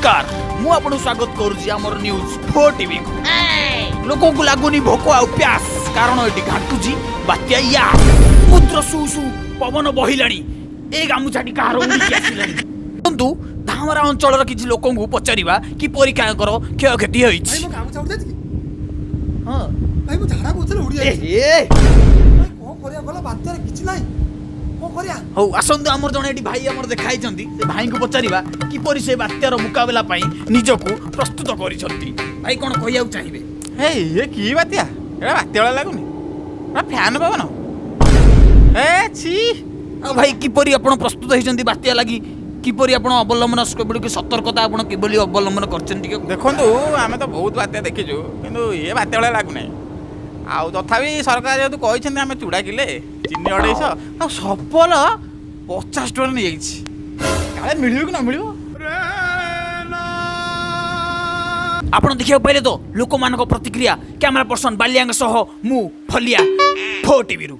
नमस्कार मु आपन स्वागत करूची हमर न्यूज 4 टीवी को लोकों को लागुनी भोक आ प्यास कारण एटी घाटुची बात्या या समुद्र सुसु पवन बहिलाणी ए गामुछाटी कहार उड़ी के आसिलाणी परंतु धामरा अंचल र किछि लोकों को पचारिबा कि परीक्षा करो क्षय क्षति होइछि भाई मो गामुछा उड़ जाति हां भाई मो झाड़ा बोतल उड़ी जाति ए भाई को करिया गला बात्यार किछि नाही को करिया हो आसंद हमर जने एटी भाई हमर देखाइ छंती से भाई को पचारिबा कि परि से बात्यार मुकाबला पई निजको प्रस्तुत करि छंती भाई कोन कहिया चाहिबे हे ये की बात्या एड़ा बात्या वाला लागुनी एड़ा फैन पवन ए छी आ भाई किपरि आपण प्रस्तुत होइछंती बात्या लागि किपरि आपण अवलंबन केबडी सतर्कता आपण केबली अवलंबन करछन टिके देखंतु आमे तो बहुत बात्या देखिजु किंतु ये बात्या वाला लागुनै आउ तथापि सरकार जेतु कहिछन्ती आमे चूड़ा किले चिन्नी 250 आ सफल 50 टन नै जाइछि काले मिलियो कि न मिलियो आपण देखियो पहिले तो लोक मानको प्रतिक्रिया कैमरा पर्सन बालियांग सह मु फलिया 4 टीवी रु